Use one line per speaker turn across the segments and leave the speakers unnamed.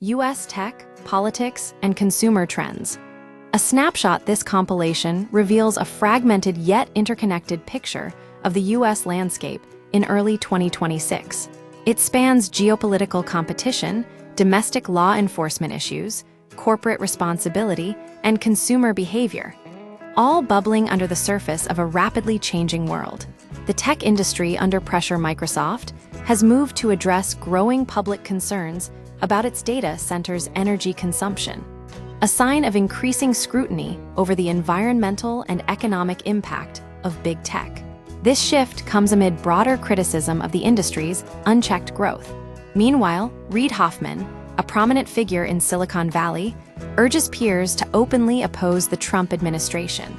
U.S. Tech, Politics, and Consumer Trends. A snapshot, this compilation reveals a fragmented yet interconnected picture of the U.S. landscape in early 2026. It spans geopolitical competition, domestic law enforcement issues, corporate responsibility, and consumer behavior, all bubbling under the surface of a rapidly changing world. The tech industry under pressure. Microsoft has moved to address growing public concerns about its data centers' energy consumption, a sign of increasing scrutiny over the environmental and economic impact of big tech. This shift comes amid broader criticism of the industry's unchecked growth. Meanwhile, Reid Hoffman, a prominent figure in Silicon Valley, urges peers to openly oppose the Trump administration,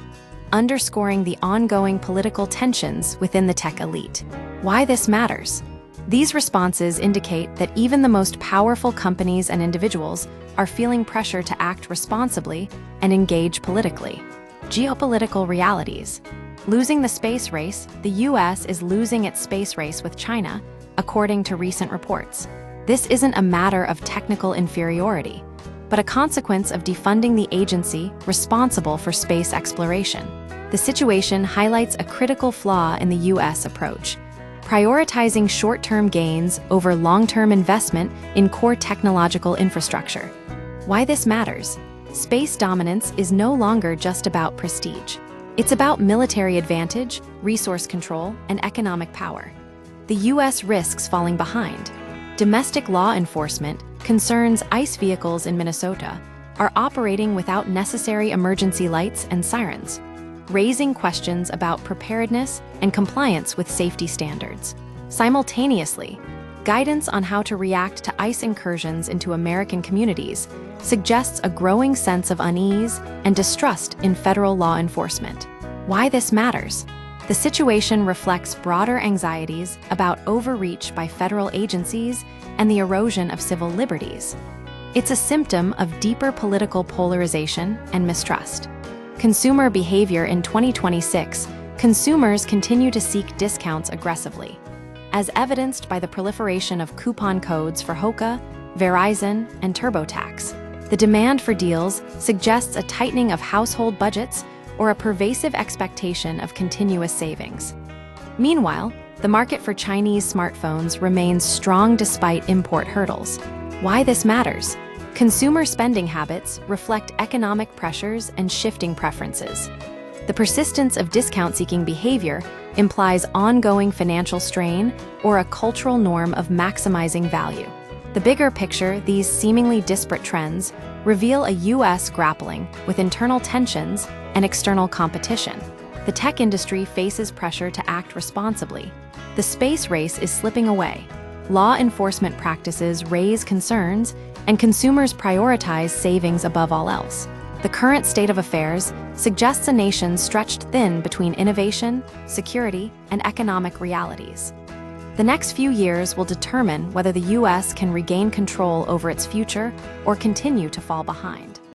underscoring the ongoing political tensions within the tech elite. Why this matters? These responses indicate that even the most powerful companies and individuals are feeling pressure to act responsibly and engage politically. Geopolitical realities. Losing the space race. The U.S. is losing its space race with China, according to recent reports. This isn't a matter of technical inferiority, but a consequence of defunding the agency responsible for space exploration. The situation highlights a critical flaw in the U.S. approach, prioritizing short-term gains over long-term investment in core technological infrastructure. Why this matters? Space dominance is no longer just about prestige. It's about military advantage, resource control, and economic power. The U.S. risks falling behind. Domestic law enforcement concerns ICE vehicles in Minnesota are operating without necessary emergency lights and sirens, raising questions about preparedness and compliance with safety standards. Simultaneously, guidance on how to react to ICE incursions into American communities suggests a growing sense of unease and distrust in federal law enforcement. Why this matters? The situation reflects broader anxieties about overreach by federal agencies and the erosion of civil liberties. It's a symptom of deeper political polarization and mistrust. Consumer behavior. In 2026, consumers continue to seek discounts aggressively, as evidenced by the proliferation of coupon codes for Hoka, Verizon, and TurboTax. The demand for deals suggests a tightening of household budgets or a pervasive expectation of continuous savings. Meanwhile, the market for Chinese smartphones remains strong despite import hurdles. Why this matters? Consumer spending habits reflect economic pressures and shifting preferences. The persistence of discount-seeking behavior implies ongoing financial strain or a cultural norm of maximizing value. The bigger picture, these seemingly disparate trends reveal a U.S. grappling with internal tensions and external competition. The tech industry faces pressure to act responsibly. The space race is slipping away. Law enforcement practices raise concerns, and consumers prioritize savings above all else. The current state of affairs suggests a nation stretched thin between innovation, security, and economic realities. The next few years will determine whether the U.S. can regain control over its future or continue to fall behind.